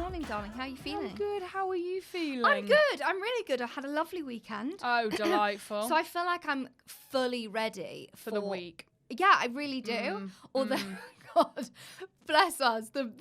morning, darling. How are you feeling? I'm good. How are you feeling? I'm good. I'm really good. I had a lovely weekend. Oh, delightful. So I feel like I'm fully ready for the week. Yeah, I really do. Although, God, bless us. The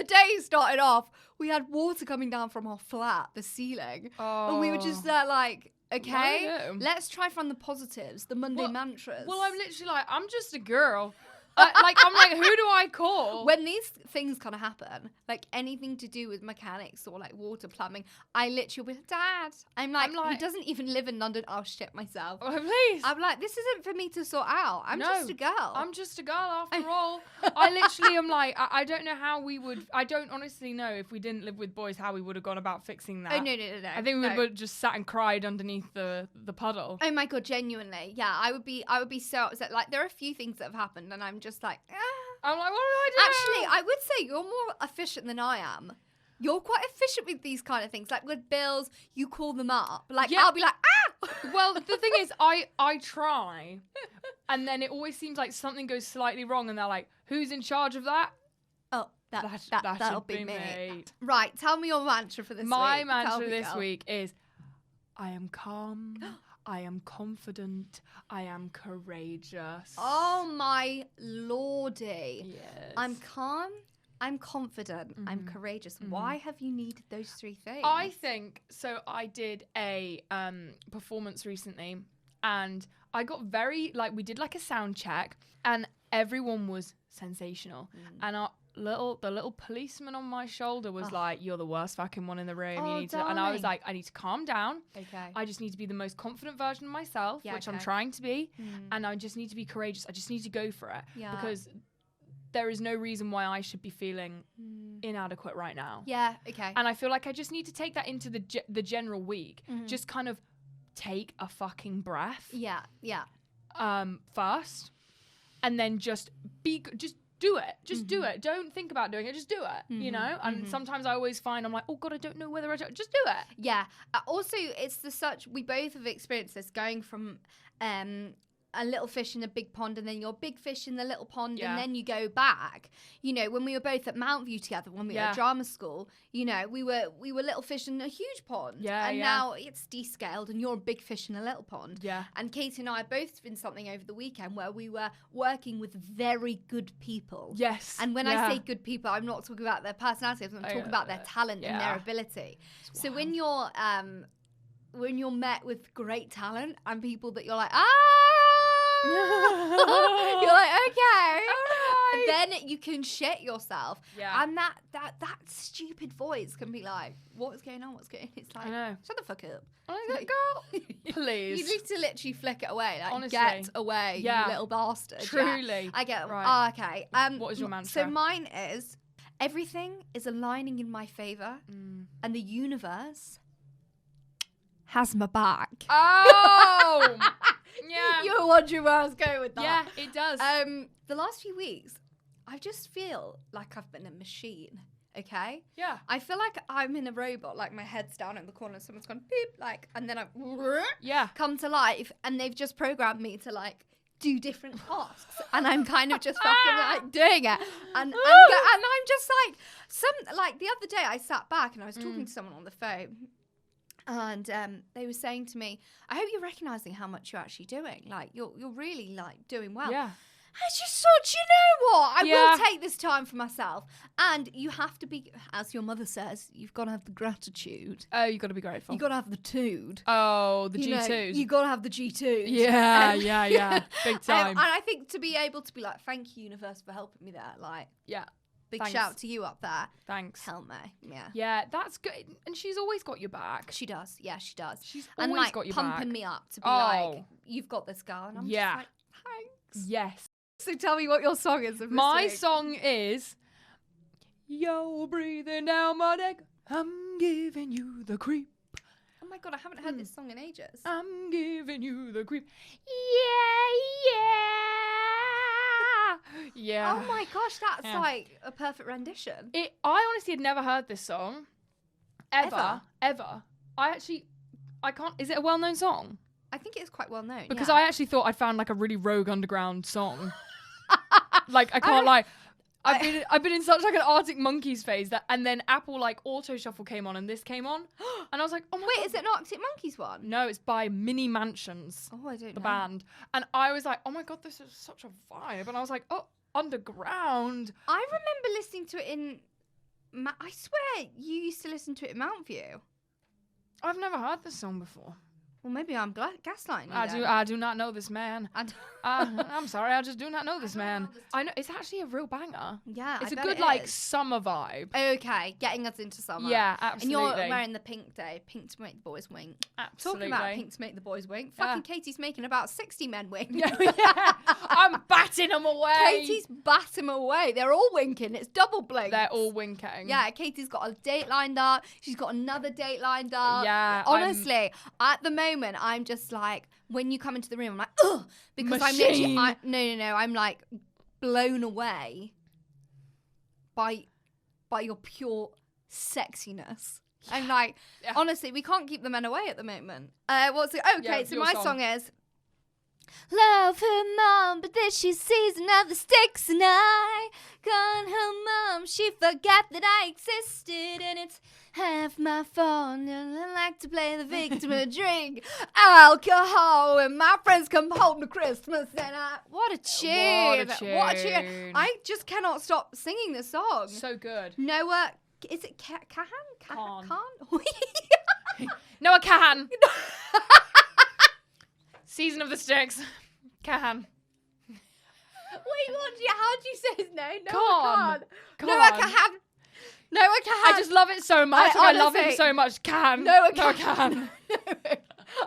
day started off, we had water coming down from our flat, the ceiling. Oh. And we were just there like, okay, let's try from the positives, the Monday mantras. Well, I'm literally like, I'm just a girl. I'm like, who do I call? When these things kind of happen, like anything to do with mechanics or like water plumbing, I literally will be like, Dad. I'm like, he doesn't even live in London. I'll shit myself. Oh, please. I'm like, this isn't for me to sort out. I'm just a girl. I'm just a girl after all. I literally am like, I don't know how we would, I don't honestly know if we didn't live with boys how we would have gone about fixing that. Oh, no. I think we would have just sat and cried underneath the puddle. Oh my God, genuinely. Yeah, I would be so upset. Like, there are a few things that have happened and I'm just like, I'm like, what do I do? Actually, I would say you're more efficient than I am. You're quite efficient with these kind of things. Like with bills, you call them up. Like, I'll be like, ah! Well, the thing is, I try, and then it always seems like something goes slightly wrong, and they're like, who's in charge of that? Oh, that'll be me. Right, tell me your mantra for this week. My mantra this week is, I am calm. I am confident. I am courageous. Oh my lordy. Yes. I'm calm. I'm confident. I'm courageous. Why have you needed those three things? I think, so I did a performance recently and I got we did like a sound check and everyone was sensational. And the little policeman on my shoulder was like, you're the worst fucking one in the room. You need to, and I was like, I need to calm down. Okay. I just need to be the most confident version of myself, which I'm trying to be. And I just need to be courageous. I just need to go for it. Yeah. Because there is no reason why I should be feeling inadequate right now. Yeah, okay. And I feel like I just need to take that into the general week. Just kind of take a fucking breath. Yeah. First. And then just do it. Just do it. Don't think about doing it. Just do it, you know? And sometimes I always find I'm like, oh God, I don't know whether just do it. Yeah. Also, it's we both have experienced this going from a little fish in a big pond and then you're big fish in the little pond and then you go back. You know, when we were both at Mount View together, when we were at drama school, you know, we were little fish in a huge pond. Yeah, and now it's descaled and you're a big fish in a little pond. Yeah. And Katie and I have both been something over the weekend where we were working with very good people. Yes. And when I say good people, I'm not talking about their personality, I'm talking about their talent and their ability. So when you're met with great talent and people that you're like, you're like, okay. Right. Then you can shit yourself. Yeah. And that stupid voice can be like, what's going on? It's like, shut the fuck up. I like, girl, please. You need to literally flick it away. Like, honestly. Get away, you little bastard. Truly. Yeah. I get it. Right. Okay. What is your mantra? So mine is, everything is aligning in my favor and the universe has my back. Oh! Yeah. You were wondering where I was going with that. Yeah, it does. The last few weeks, I just feel like I've been a machine, okay? Yeah. I feel like I'm in a robot, like my head's down in the corner, someone's gone beep, like, and then I come to life, and they've just programmed me to, like, do different tasks, and I'm kind of just fucking, like, doing it. And I'm just, like, the other day I sat back, and I was talking to someone on the phone, and they were saying to me, I hope you're recognising how much you're actually doing. Like, you're really, like, doing well. Yeah. I just thought, you know what? I will take this time for myself. And you have to be, as your mother says, you've got to have the gratitude. Oh, you've got to be grateful. You've got to have the tude. Oh, the G2s. You've got to have the G2s. Yeah. Big time. And I think to be able to be like, thank you, universe, for helping me there. Like, big shout to you up there. Thanks. Help me. Yeah. Yeah, that's good. And she's always got your back. She does. Yeah, she does. She's always got your back. And, like, pumping me up to be like, you've got this, girl. And I'm just like, thanks. Yes. So tell me what your song is. My song is, yo, breathing down my neck, I'm giving you the creep. Oh my God, I haven't heard this song in ages. I'm giving you the creep. Yeah. Oh my gosh, that's like a perfect rendition. I honestly had never heard this song. Ever. I can't, is it a well-known song? I think it is quite well known. Because I actually thought I'd found like a really rogue underground song. Like, I can't lie. I've been in such like an Arctic Monkeys phase and then Apple like Auto Shuffle came on and this came on and I was like, oh my god. Wait, is it an Arctic Monkeys one? No, it's by Mini Mansions. Oh, I don't know. The band. And I was like, oh my god, this is such a vibe. And I was like, oh, underground. I remember listening to it in. I swear you used to listen to it in Mount View. I've never heard this song before. Well, maybe I'm gaslighting you. I do not know this man. I'm sorry, I just do not know this man. I know it's actually a real banger. Yeah, it's a good like summer vibe. Okay, getting us into summer. Yeah, absolutely. And you're wearing the pink day, pink to make the boys wink. Absolutely. Talking about pink to make the boys wink. Fucking Katie's making about 60 men wink. Yeah. I'm batting them away. Katie's batting them away. They're all winking. It's double blink. They're all winking. Yeah, Katie's got a date lined up. She's got another date lined up. Yeah. Honestly, at the moment, I'm just like, when you come into the room, I'm like, ugh, because Machine. No, I'm like blown away by your pure sexiness. I'm like, honestly, we can't keep the men away at the moment. What's it? Okay, so my song is love her mom, but then she sees another sticks and I gone her mom. She forgot that I existed and it's half my fault. And I like to play the victim and drink alcohol when my friends come home to Christmas. And what a tune! What a tune! I just cannot stop singing this song. So good. Noah, is it Kahan? Noah Kahan. Season of the Sticks. Kahan. Wait, how do you say his name? Noah Kahan. Noah Kahan. I just love it so much. I love him so much. Kahan. Noah Kahan.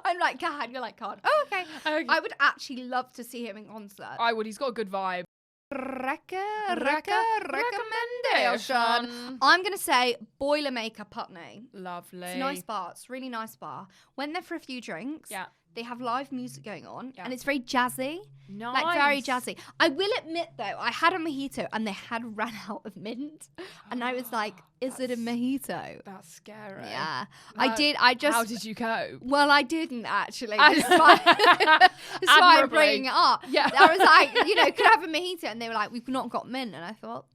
I'm like Kahan. You're like Kahan. Oh, okay. I would actually love to see him in concert. I would. He's got a good vibe. Recommendation. I'm going to say Boilermaker Putney. Lovely. It's a nice bar. It's a really nice bar. Went there for a few drinks. Yeah. They have live music going on, and it's very jazzy. Nice. Like, very jazzy. I will admit, though, I had a mojito, and they had run out of mint. And I was like, is it a mojito? That's scary. Yeah. How did you cope? Well, I didn't, actually. That's why I'm bringing it up. Yeah. I was like, could I have a mojito? And they were like, we've not got mint. And I thought,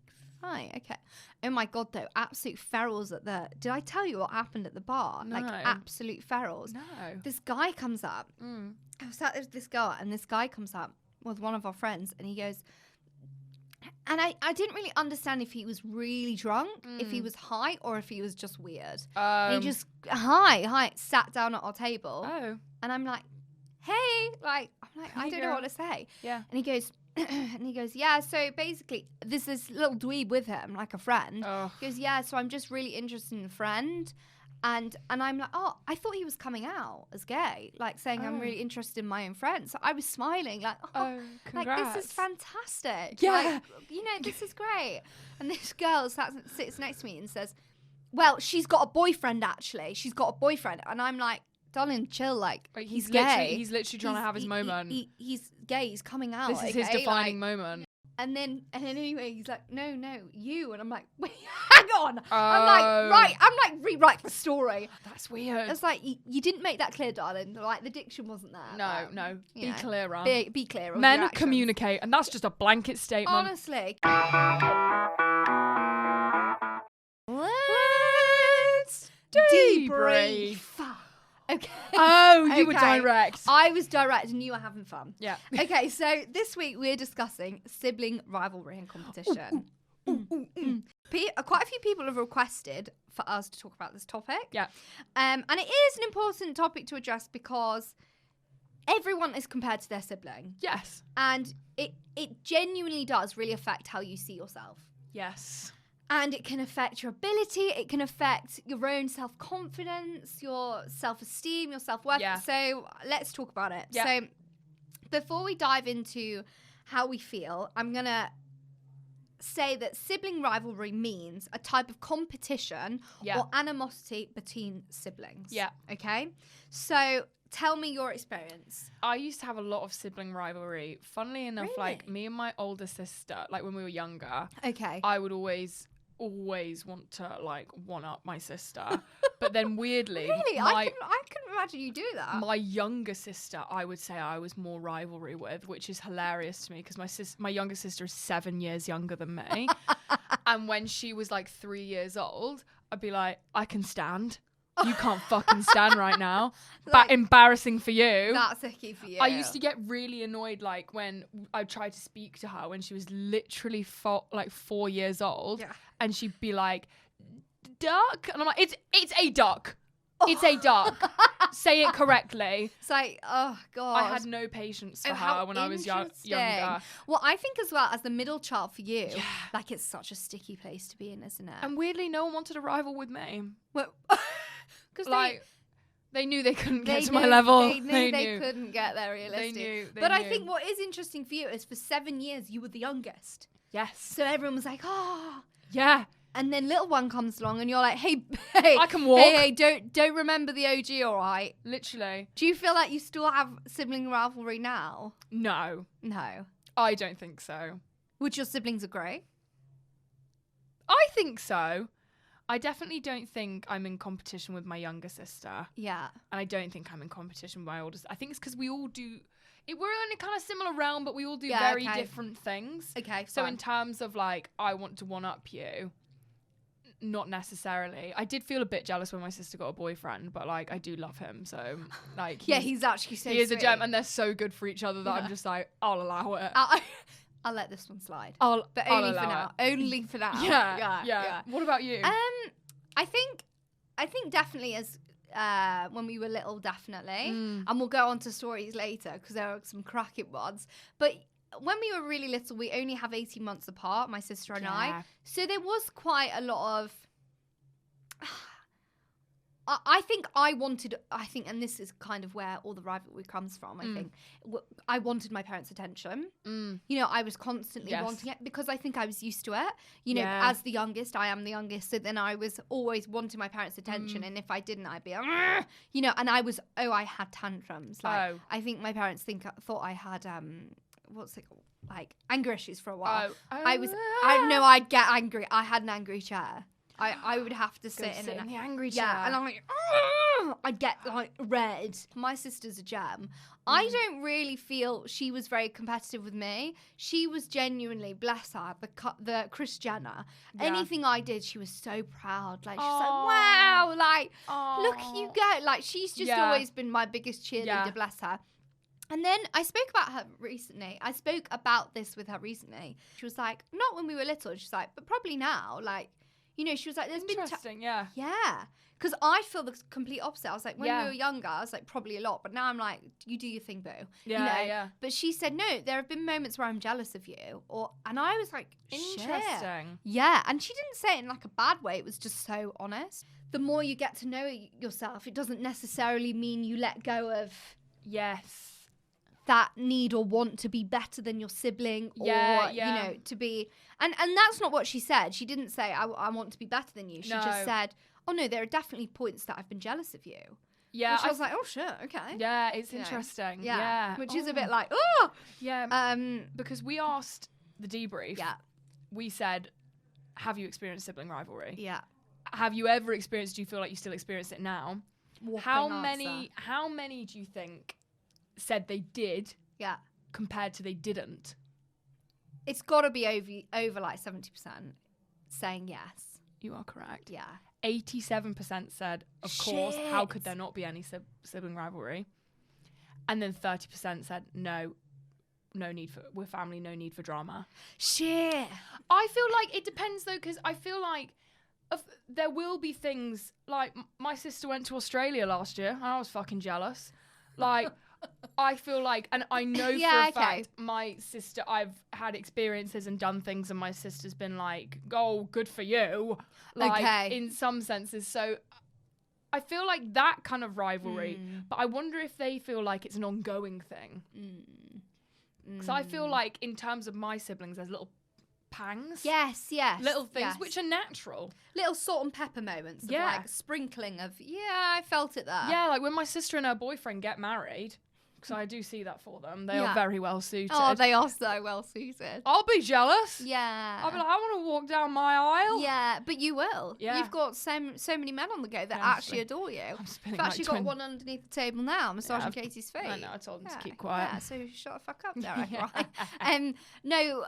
right, okay. Oh my God, though, absolute ferals at the... Did I tell you what happened at the bar? No. Like, absolute ferals. No. This guy comes up. I was sat there with this girl, and this guy comes up with one of our friends, and he goes... And I didn't really understand if he was really drunk, if he was high, or if he was just weird. And he just, hi, sat down at our table. Oh. And I'm like, hey, I don't know what to say. Yeah. And he goes... yeah, so basically there's this little dweeb with him, like a friend. He goes, yeah, so I'm just really interested in a friend. And I'm like, oh, I thought he was coming out as gay, like saying I'm really interested in my own friend. So I was smiling like, congrats. Like, this is fantastic. Yeah. Like, this is great. And this girl sits next to me and says, well, she's got a boyfriend, actually. She's got a boyfriend. And I'm like, darling, chill, like he's gay. He's literally trying to have his moment. He's gay, he's coming out. This is his defining moment. And then anyway, he's like, no, you. And I'm like, wait, hang on. I'm like, rewrite the story. That's weird. It's like, you didn't make that clear, darling. Like, the diction wasn't there. No. Be clearer. Be clear. Men communicate, and that's just a blanket statement. Honestly. Let's debrief. Okay. Oh, you were direct. I was direct and you were having fun. Yeah. Okay, so this week we're discussing sibling rivalry and competition. Quite a few people have requested for us to talk about this topic. Yeah. And it is an important topic to address because everyone is compared to their sibling. Yes. And it genuinely does really affect how you see yourself. Yes. And it can affect your ability, it can affect your own self-confidence, your self-esteem, your self-worth. Yeah. So let's talk about it. Yeah. So before we dive into how we feel, I'm going to say that sibling rivalry means a type of competition or animosity between siblings. Yeah. Okay? So tell me your experience. I used to have a lot of sibling rivalry. Funnily enough, Really? like me and my older sister, like when we were younger, Okay. I would always always want to like one up my sister, but then weirdly, really, I couldn't imagine you do that. My younger sister, I would say I was more rivalry with, which is hilarious to me because my younger sister is 7 years younger than me, and when she was like 3 years old, I'd be like, I can stand. You can't fucking stand right now. Like, embarrassing for you. That's icky for you. I used to get really annoyed, like, when I tried to speak to her when she was literally 4 years old. Yeah. And she'd be like, duck? And I'm like, it's a duck. It's a duck. Say it correctly. It's like, oh, God. I had no patience for her when I was younger. Well, I think as well, as the middle child for you, like, it's such a sticky place to be in, isn't it? And weirdly, no one wanted a rival with me. Well, because like, they knew they couldn't get to my level. They knew they couldn't get there realistically. But I think what is interesting for you is for 7 years, you were the youngest. Yes. So everyone was like, oh. Yeah. And then little one comes along and you're like, hey, I can walk. Hey, don't remember the OG, all right? Literally. Do you feel like you still have sibling rivalry now? No. No. I don't think so. Which your siblings are great? I think so. I definitely don't think I'm in competition with my younger sister. Yeah. And I don't think I'm in competition with my oldest. I think it's because we all do... We're in a kind of similar realm, but we all do very different things. Okay, so in terms of, like, I want to one-up you, not necessarily. I did feel a bit jealous when my sister got a boyfriend, but, like, I do love him. So, like... he's actually so He is a gem, and they're so good for each other that I'm just like, I'll allow it. I'll let this one slide. But only for now. Only for now. Yeah. What about you? I think definitely as when we were little, definitely. And we'll go on to stories later because there are some cracking ones. But when we were really little, we only have 18 months apart, my sister and I. So there was quite a lot of... I think, and this is kind of where all the rivalry comes from, I think. I wanted my parents' attention. You know, I was constantly wanting it because I think I was used to it. You know, as the youngest, I am the youngest. So then I was always wanting my parents' attention. And if I didn't, I'd be, you know, and I had tantrums. Like, I think my parents thought I had, what's it called? Like, anger issues for a while. I'd get angry. I had an angry chair. I would have to sit in the angry chair. Yeah, and I'm like, I'd get like red. My sister's a gem. I don't really feel she was very competitive with me. She was genuinely, bless her, the Kris Jenner. Yeah. Anything I did, she was so proud. Like, she's like, wow, like, look, you go. Like, she's just always been my biggest cheerleader, bless her. And then I spoke about her recently. I spoke about this with her recently. She was like, not when we were little. She's like, but probably now, like, you know, she was like, there's been... Interesting, yeah. Yeah. Because I feel the complete opposite. I was like, when we were younger, I was like, probably a lot. But now I'm like, you do your thing, boo. Yeah, you know? yeah. But she said, no, there have been moments where I'm jealous of you. And I was like, interesting. Shit. Yeah. And she didn't say it in like a bad way. It was just so honest. The more you get to know yourself, it doesn't necessarily mean you let go of... Yes. That need or want to be better than your sibling or, you know, to be... And that's not what she said. She didn't say, I want to be better than you. She just said, oh, no, there are definitely points that I've been jealous of you. Yeah. Which I was like, oh, shit, okay. Yeah, it's interesting. Yeah. Which is a bit like, oh! Yeah. Because we asked the debrief. Yeah. We said, have you experienced sibling rivalry? Yeah. Have you ever experienced, do you feel like you still experience it now? How many do you think said they did compared to they didn't? It's got to be over like 70% saying yes. You are correct. Yeah. 87% said, of course, how could there not be any sibling rivalry? And then 30% said, no need for, we're family, no need for drama. Shit. I feel like it depends though, because I feel like there will be things like my sister went to Australia last year and I was fucking jealous. Like, I feel like, and I know for a fact, my sister, I've had experiences and done things and my sister's been like, oh, good for you. Like, in some senses. So I feel like that kind of rivalry, but I wonder if they feel like it's an ongoing thing. Because I feel like in terms of my siblings, there's little pangs. Yes. Little things which are natural. Little salt and pepper moments of like sprinkling of, I felt it there. Yeah, like when my sister and her boyfriend get married, Because I do see that for them. They are very well suited. Oh, they are so well suited. I'll be jealous. Yeah. I'll be like, I want to walk down my aisle. Yeah, but you will. Yeah. You've got so many men on the go that actually adore you. I'm spinning I've actually got one underneath the table now, massaging Katie's feet. I know, I told him to keep quiet. Yeah, so shut the fuck up, Derek. Right? No,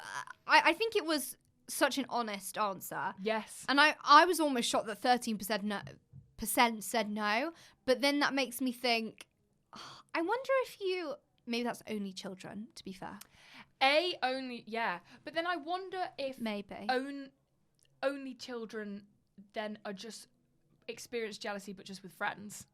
I think it was such an honest answer. Yes. And I was almost shocked that 13% said no, but then that makes me think, I wonder if maybe that's only children, to be fair. But then I wonder if maybe only children then are just experience jealousy, but just with friends.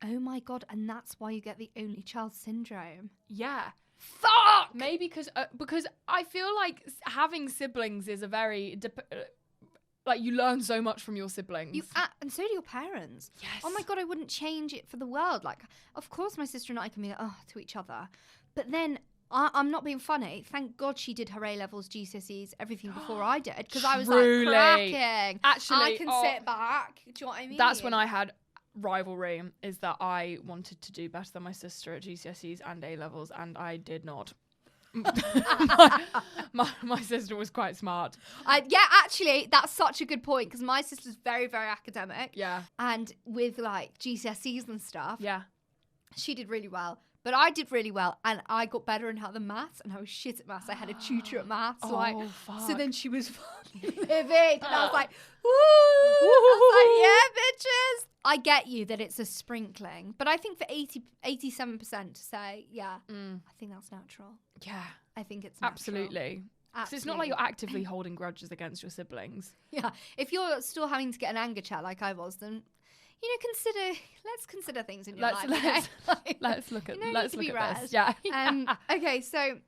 Oh my God, and that's why you get the only child syndrome. Yeah. Fuck! Maybe because I feel like having siblings is a very... like, you learn so much from your siblings. And so do your parents. Yes. Oh my God, I wouldn't change it for the world. Like, of course my sister and I can be like, to each other. But then, I'm not being funny. Thank God she did her A-levels, GCSEs, everything before I did. Because I was like, cracking. Actually, I can sit back. Do you know what I mean? That's when I had rivalry, is that I wanted to do better than my sister at GCSEs and A-levels, and I did not. my sister was quite smart. Actually, that's such a good point, because my sister's very, very academic. Yeah. And with like GCSEs and stuff. Yeah. She did really well. But I did really well, and I got better in the maths, and I was shit at maths. I had a tutor at maths. Fuck. So then she was fucking livid. And I was like, woo! I was like, yeah, bitches. I get you that it's a sprinkling. But I think for 87% to say, I think that's natural. Yeah. I think it's natural. Absolutely. So it's not like you're actively holding grudges against your siblings. Yeah. If you're still having to get an anger chat like I was, then... let's consider things in your life. Let's look at this. Yeah. Okay, so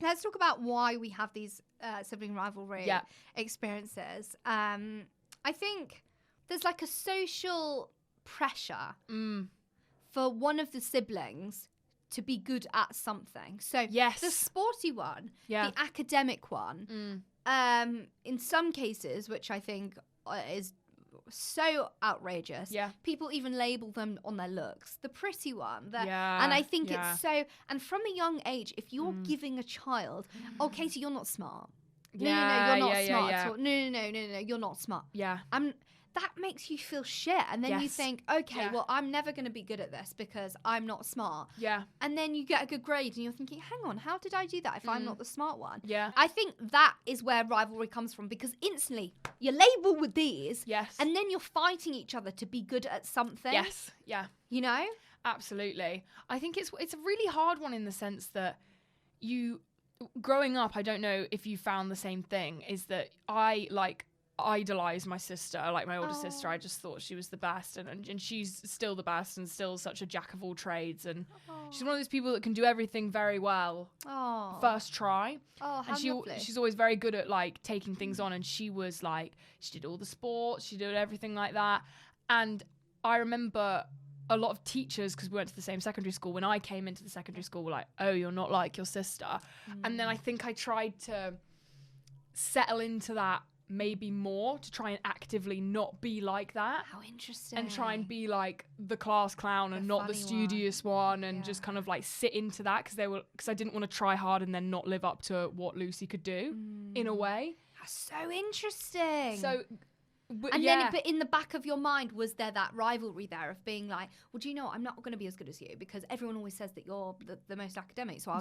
let's talk about why we have these sibling rivalry experiences. I think there's like a social pressure for one of the siblings to be good at something. So the sporty one, the academic one, in some cases, which I think is so outrageous. Yeah. People even label them on their looks. The pretty one. And I think it's so... And from a young age, if you're giving a child... Oh, Katie, you're not smart. No, you're not smart at all. No, you're not smart. Yeah. That makes you feel shit. And then you think, okay, well, I'm never going to be good at this because I'm not smart. Yeah. And then you get a good grade and you're thinking, hang on, how did I do that if I'm not the smart one? Yeah. I think that is where rivalry comes from, because instantly you're labelled with these. Yes. And then you're fighting each other to be good at something. Yes. Yeah. You know? Absolutely. I think it's a really hard one in the sense that growing up, I don't know if you found the same thing, is that I idolized my sister, like my older sister. I just thought she was the best, and she's still the best and still such a jack of all trades, and she's one of those people that can do everything very well first try. And she's always very good at like taking things on, and she was like, she did all the sports, she did everything like that. And I remember a lot of teachers, because we went to the same secondary school, when I came into the secondary school, were like, oh, you're not like your sister. And then I think I tried to settle into that maybe more, to try and actively not be like that. How interesting. And try and be like the class clown and not the studious one, and just kind of like sit into that, because I didn't want to try hard and then not live up to what Lucy could do in a way. That's so interesting. So then, but in the back of your mind, was there that rivalry there of being like, well, do you know what? I'm not going to be as good as you because everyone always says that you're the most academic, so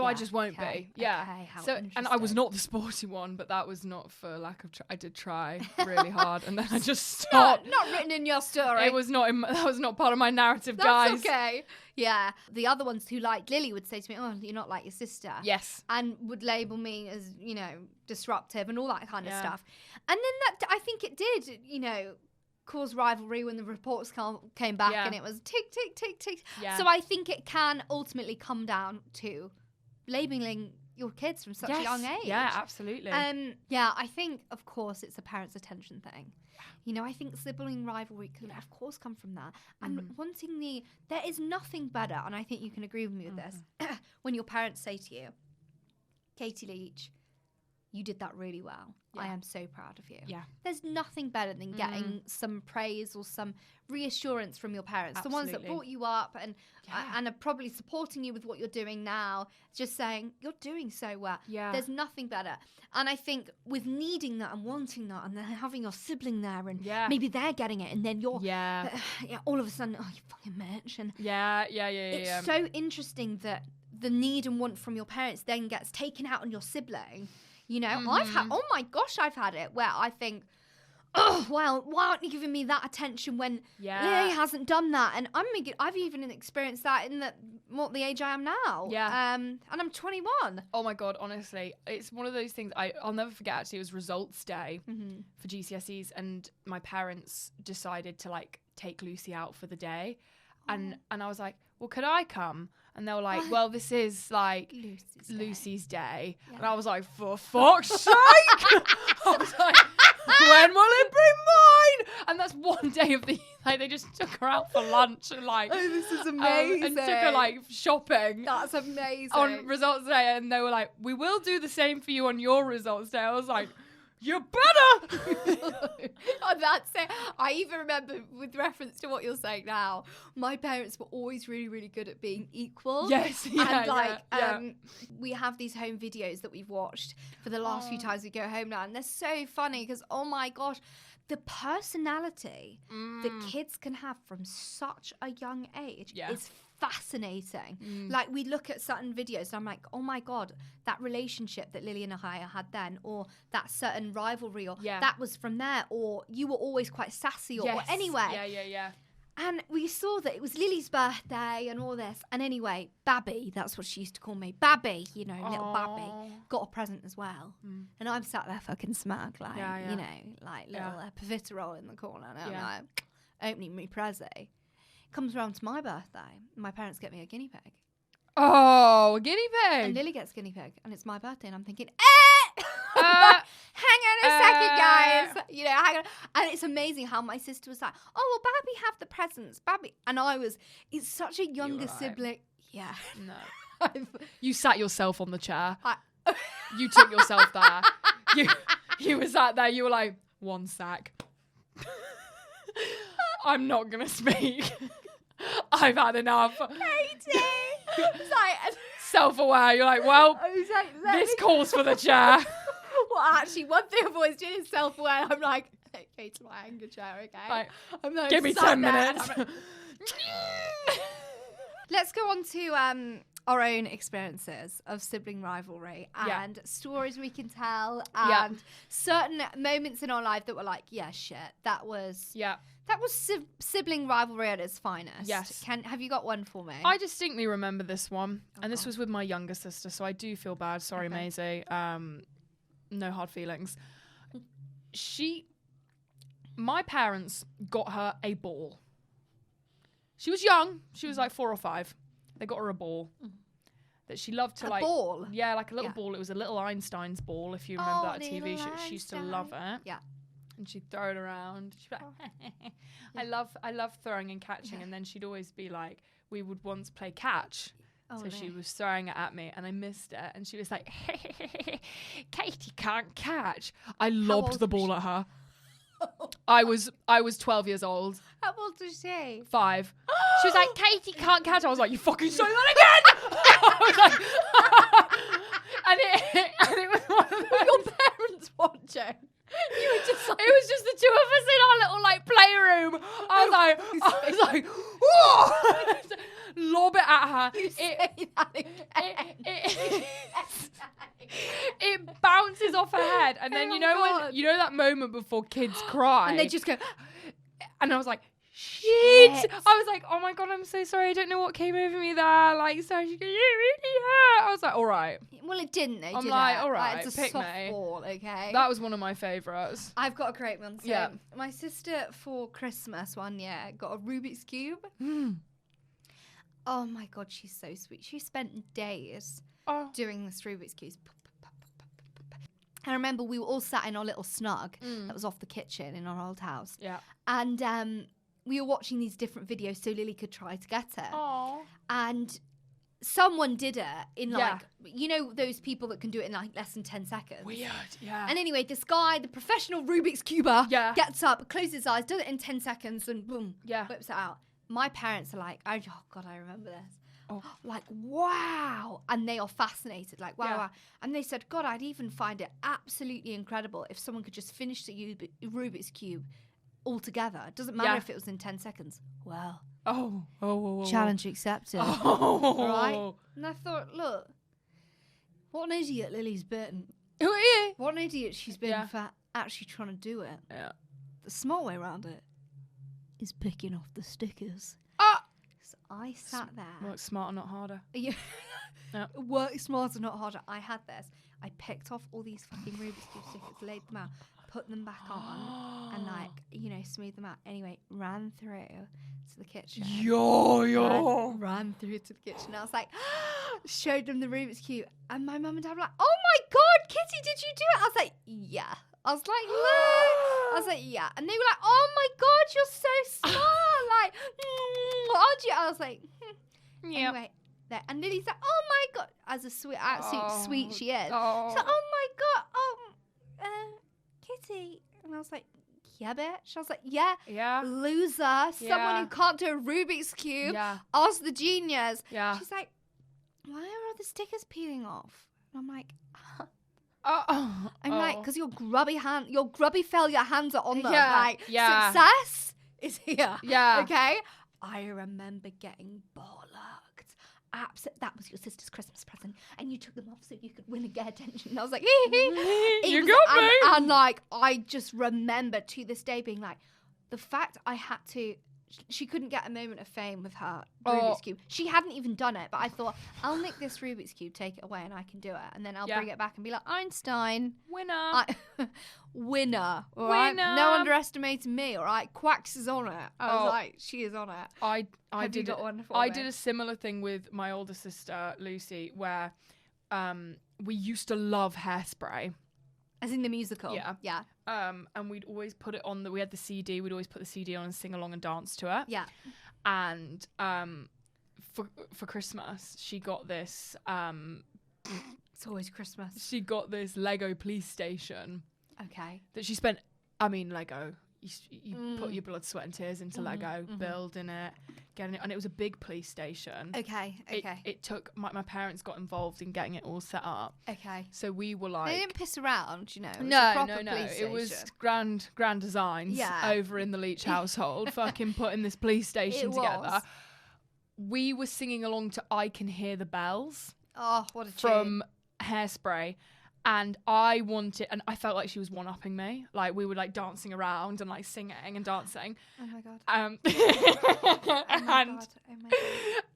I just won't be. Yeah. Okay, so, and I was not the sporty one, but that was not for lack of I did try really hard, and then I just stopped. Not written in your story. It was not. That was not part of my narrative, guys. That's okay. Yeah. The other ones who liked Lily would say to me, "Oh, you're not like your sister." Yes. And would label me as, disruptive and all that kind of stuff. And then that, I think it did, cause rivalry when the reports came back and it was tick, tick, tick, tick. Yeah. So I think it can ultimately come down to labeling your kids from such a young age. Yeah, absolutely. I think, of course, it's a parent's attention thing. I think sibling rivalry can, of course, come from that. And wanting there is nothing better, and I think you can agree with me with this, when your parents say to you, Katie Leach, you did that really well. I am so proud of you. Yeah. There's nothing better than getting some praise or some reassurance from your parents. Absolutely. The ones that brought you up and are probably supporting you with what you're doing now, just saying, you're doing so well. Yeah. There's nothing better. And I think with needing that and wanting that and then having your sibling there and maybe they're getting it and then you're all of a sudden, oh, you fucking bitch. And it's so interesting that the need and want from your parents then gets taken out on your sibling. You know, I've had it where I think, oh, well, why aren't you giving me that attention when Lily hasn't done that? And I've even experienced that in the age I am now. Yeah. And I'm 21. Oh my God, honestly, it's one of those things I'll never forget. Actually, it was results day for GCSEs, and my parents decided to like take Lucy out for the day, and I was like, well, could I come? And they were like, well, this is like Lucy's day. Yeah. And I was like, for fuck's sake! I was like, when will it be mine? And that's one day of the, like, they just took her out for lunch and like, oh, this is amazing. And took her like shopping. That's amazing. On results day. And they were like, we will do the same for you on your results day. I was like, you better! Oh, that's it. I even remember, with reference to what you're saying now, my parents were always really, really good at being equal. Yes, and we have these home videos that we've watched for the last few times we go home now, and they're so funny because, oh my gosh, the personality that kids can have from such a young age is fascinating. Like, we look at certain videos and I'm like, oh my God, that relationship that Lily and Ahaya had then, or that certain rivalry, or that was from there, or you were always quite sassy, or anyway. Yeah. And we saw that it was Lily's birthday and all this. And anyway, Babby, that's what she used to call me. Babby, you know, little Babby, got a present as well. And I'm sat there fucking smug, like, you know, like little profiterole in the corner. And I'm like, opening me prezi. Comes around to my birthday. My parents get me a guinea pig. Oh, a guinea pig. And Lily gets a guinea pig. And it's my birthday. And I'm thinking, hang on a second, guys. You know, hang on. And it's amazing how my sister was like, oh, well, Babby have the presents. Babby. And it's such a younger sibling. Yeah. No. You sat yourself on the chair. You took yourself there. You were sat there. You were like, one sec. I'm not going to speak. I've had enough. Katie. Like, self-aware. You're like, well, this calls for the chair. Well, actually, one thing I've always done is self-aware. I'm like, hey, Katie, my anger chair, okay? Like, I'm like, give me 10 minutes. Let's go on to our own experiences of sibling rivalry and stories we can tell and certain moments in our life that were like, yeah, shit, that was sibling rivalry at its finest. Yes. Have you got one for me? I distinctly remember this one, and this was with my younger sister, so I do feel bad. Sorry, Maisie. No hard feelings. My parents got her a ball. She was young. She was like 4 or 5. They got her a ball that she loved to like. A ball? Yeah, like a little ball. It was a little Einstein's ball, if you remember that TV show. She used to love it. Yeah. And she'd throw it around. She'd be like, I love throwing and catching. And then she'd always be like, we would once play catch. So she was throwing it at me and I missed it. And she was like, Katie can't catch. I lobbed the ball at her. I was 12 years old. How old was she? 5. She was like, Katie can't catch. I was like, you fucking say that again. I was like, and it was one of those. Were your parents watching? You were just like, it was just the 2 of us in our little like playroom. I was like, whoa! Lob it at her. You say that again. It bounces off her head, and then you know that moment before kids cry, and they just go, and I was like, shit. I was like, oh my God, I'm so sorry. I don't know what came over me there. Like, sorry, she goes, you really hurt. I was like, all right. Well, it didn't. I'm like, all right, it's a softball, okay? That was one of my favourites. I've got a great one. So my sister for Christmas one year got a Rubik's Cube. Oh my God, she's so sweet. She spent days doing this Rubik's Cube. I remember we were all sat in our little snug that was off the kitchen in our old house. Yeah. And we were watching these different videos so Lily could try to get it. Aww. And someone did it in like, you know, those people that can do it in like less than 10 seconds. Weird, yeah. And anyway, this guy, the professional Rubik's Cuber, gets up, closes his eyes, does it in 10 seconds, and boom, whips it out. My parents are like, oh God, I remember this. Oh. Like, wow. And they are fascinated, like, wow. And they said, God, I'd even find it absolutely incredible if someone could just finish the Rubik's Cube altogether. It doesn't matter if it was in 10 seconds. Well. Challenge accepted. Right? And I thought, look, what an idiot Lily's been. What an idiot she's been for actually trying to do it. Yeah. The smart way around it is picking off the stickers. So I sat there. Work smarter, not harder. Work smarter, not harder. I had this. I picked off all these fucking Rubik's Cube stickers, laid them out, put them back on, and like, you know, smooth them out. Anyway, ran through to the kitchen. Ran through to the kitchen. I was like, showed them the Rubik's Cube, and my mum and dad were like, oh my God, Kitty, did you do it? I was like, yeah. I was like, no. I was like, yeah. And they were like, oh my God, you're so smart. Like, aren't you? I was like, Anyway, there. And Lily's like, oh my God, as a sweet, absolute sweet she is. She's like, oh my God, Kitty. And I was like, yeah, bitch. I was like, yeah. Loser. Someone who can't do a Rubik's Cube. Yeah. Ask the genius. Yeah. She's like, why are all the stickers peeling off? And I'm like, I'm like, because your grubby failure hands are on them. Like, success is here. Yeah. Okay? I remember getting bollocked. That was your sister's Christmas present, and you took them off so you could win and get attention. And I was like, you got me. And like, I just remember to this day being like, the fact I had to. She couldn't get a moment of fame with her Rubik's Cube. She hadn't even done it, but I thought, I'll nick this Rubik's Cube, take it away, and I can do it. And then I'll bring it back and be like, Einstein. Winner. All right? No underestimating me, all right? Quacks is on it. I was like, she is on it. I did a similar thing with my older sister, Lucy, where we used to love Hairspray. As in the musical? Yeah. And we'd always put it on, we had the CD, we'd always put the CD on and sing along and dance to it. Yeah. And for Christmas, she got this... it's always Christmas. She got this Lego police station. Okay. That she spent, Lego. You put your blood, sweat and tears into Lego, building it, getting it, and it was a big police station. Okay. It took, my parents got involved in getting it all set up. Okay. So we were like... They didn't piss around, you know. No. It was grand designs over in the Leach household, fucking putting this police station together. We were singing along to I Can Hear the Bells. Oh, what a tune. From Hairspray. And I felt like she was one-upping me. Like, we were, like, dancing around and, like, singing and dancing. Oh, my God.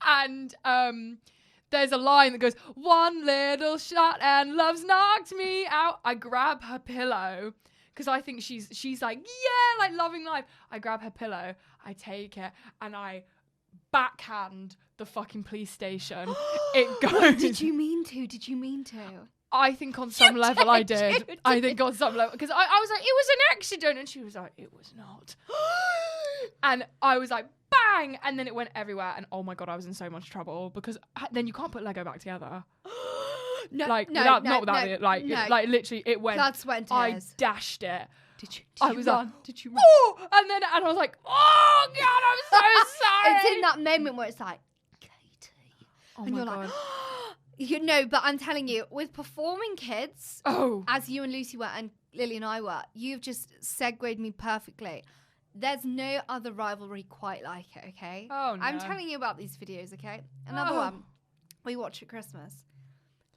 And there's a line that goes, one little shot and love's knocked me out. I grab her pillow because I think she's like, yeah, like, loving life. I grab her pillow, I take it, and I backhand the fucking police station. It goes... What did you mean to? I think on some level I did. I think on some level. Because I was like, it was an accident. And she was like, it was not. And I was like, bang. And then it went everywhere. And oh my God, I was in so much trouble. Because then you can't put Lego back together. Like, without it. Like, literally, it went. Blood, sweat and tears. I dashed it. Did you run? Like, did you run? Oh! And I was like, oh God, I'm so sorry. It's in that moment where it's like, Katie. Oh and my you're God. like, you know, but I'm telling you, with performing kids, as you and Lucy were and Lily and I were, you've just segued me perfectly. There's no other rivalry quite like it, okay? Oh, no. I'm telling you about these videos, okay? Another one we watch at Christmas.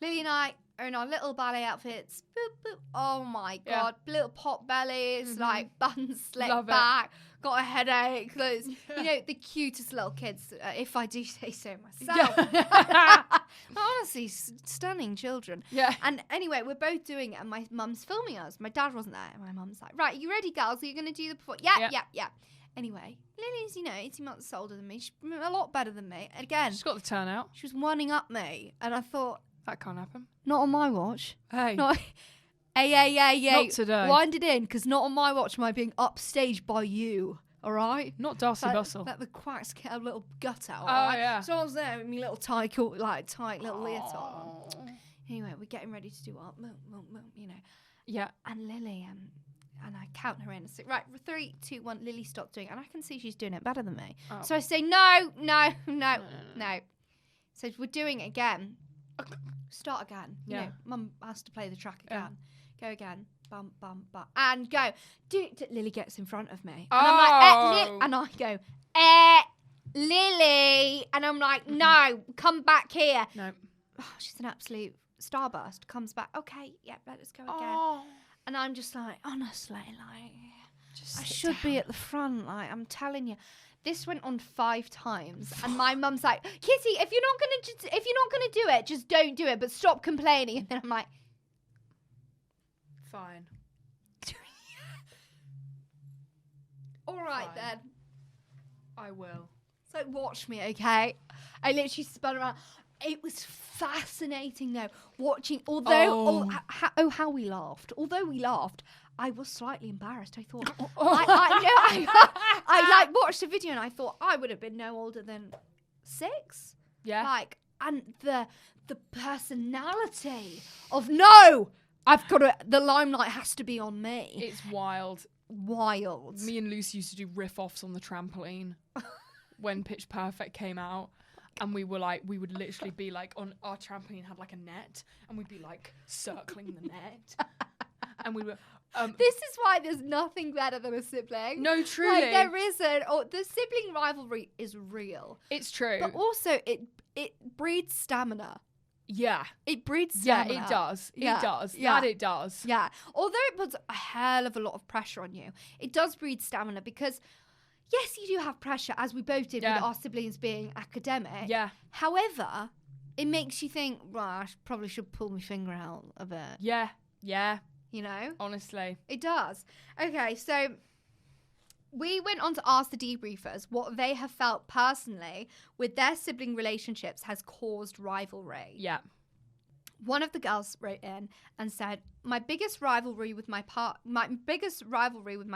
Lily and I are in our little ballet outfits. Boop, boop. Oh, my God. Little pot bellies, like buns slicked back. Got a headache. Those, you know, the cutest little kids, if I do say so myself. Yeah. Honestly, stunning children. Yeah. And anyway, we're both doing it, and my mum's filming us. My dad wasn't there. And my mum's like, right, you ready, girls? Are you going to do the performance? Yeah. Anyway, Lily's, 18 months older than me. She's a lot better than me. Again, she's got the turnout. She was one-ing up me. And I thought... That can't happen. Not on my watch. Hey. Hey. Not today. Wind it in, because not on my watch am I being upstaged by you. All right. Not Darcy Bustle. That the quacks get a little gut out. Oh, right? yeah. So I was there with my little tight little leotard on. Anyway, we're getting ready to do our you know. Yeah. And Lily, and I count her in. I say, right, 3, 2, 1, Lily, stop doing it. And I can see she's doing it better than me. Oh. So I say, no. So we're doing it again. Start again. Yeah. You know, Mum has to play the track again. Yeah. Go again. Bum, bum, bum. And go. Lily gets in front of me. And I'm like, and I go, Lily. And I'm like, no, come back here. No. Oh, she's an absolute starburst. Comes back. Okay, yeah, let's go again. And I'm just like, honestly, like, I should be at the front. Like, I'm telling you. This went on 5 times, and my mum's like, Kitty, if you're not gonna do it, just don't do it. But stop complaining. And then I'm like, fine. All right then. I will. So watch me, okay? I literally spun around. It was fascinating though, watching. Although, how we laughed. Although we laughed, I was slightly embarrassed. I thought, I watched the video and I thought I would have been no older than 6. Yeah. Like, and the personality of no, I've got to. The limelight has to be on me. It's wild. Wild. Me and Lucy used to do riff-offs on the trampoline when Pitch Perfect came out. And we would literally be like, on our trampoline had like a net, and we'd be like circling the net. And we were. This is why there's nothing better than a sibling. No, truly. Like, there isn't. The sibling rivalry is real. It's true. But also, it breeds stamina. Yeah. It breeds stamina. Yeah, it does. Yeah. It does. Yeah. That it does. Yeah. Although it puts a hell of a lot of pressure on you, it does breed stamina because... Yes, you do have pressure, as we both did with our siblings being academic. Yeah. However, it makes you think, right, I probably should pull my finger out a bit. Yeah. Yeah. You know? Honestly. It does. Okay, so we went on to ask the debriefers what they have felt personally with their sibling relationships has caused rivalry. Yeah. One of the girls wrote in and said, my biggest rivalry with my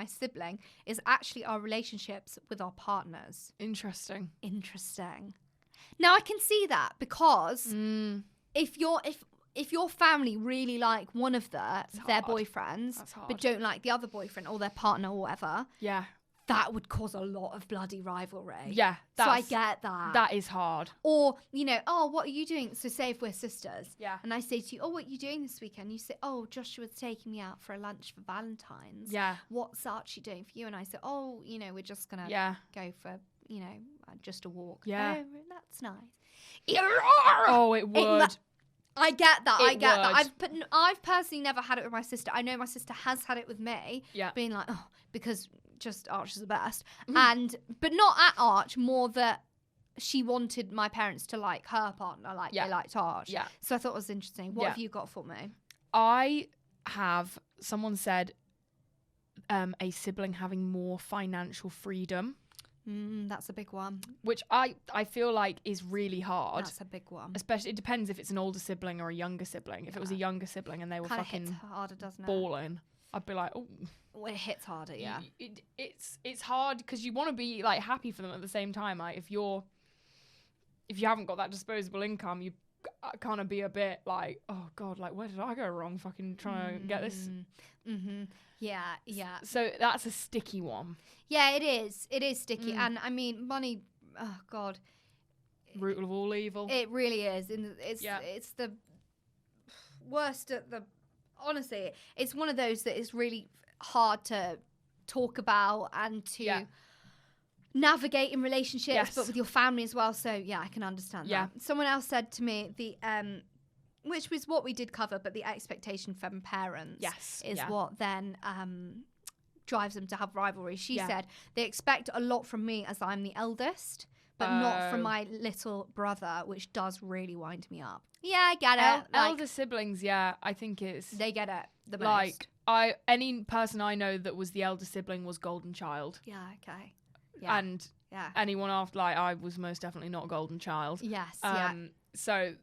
sibling is actually our relationships with our partners. Interesting. Now I can see that because if your family really like one of their boyfriends but don't like the other boyfriend or their partner or whatever, that would cause a lot of bloody rivalry. Yeah. So I get that. That is hard. Or, you know, what are you doing? So say if we're sisters. Yeah. And I say to you, what are you doing this weekend? You say, Joshua's taking me out for a lunch for Valentine's. Yeah. What's Archie doing for you? And I say, you know, we're just going to go for, you know, just a walk. Yeah. Oh, that's nice. It would. I get that. I've personally never had it with my sister. I know my sister has had it with me. Yeah. Being like, because just Arch is the best. But not at Arch, more that she wanted my parents to like her partner, like they liked Arch. Yeah. So I thought it was interesting. What have you got for me? I have, someone said, a sibling having more financial freedom. That's a big one. Which I feel like is really hard. That's a big one. Especially, it depends if it's an older sibling or a younger sibling. If it was a younger sibling and they were kinda fucking hits harder, doesn't it? balling, I'd be like, oh. Well, it hits harder, yeah. It's hard because you want to be like happy for them at the same time. Like if you haven't got that disposable income, you kind of be a bit like, oh god, like where did I go wrong? Fucking trying to get this. Yeah. So that's a sticky one. Yeah, it is. It is sticky, and I mean, money. Oh god, root of all evil. It really is. It's the worst at the. Honestly, it's one of those that is really hard to talk about and to navigate in relationships, but with your family as well. So yeah, I can understand that. Someone else said to me which was what we did cover, but the expectation from parents is what then drives them to have rivalry. She said they expect a lot from me as I'm the eldest, but not from my little brother, which does really wind me up. Yeah, I get it. Elder siblings, I think they get it the most. Like any person I know that was the elder sibling was golden child. Yeah, okay. Yeah. And anyone after, like, I was most definitely not a golden child. Yes. So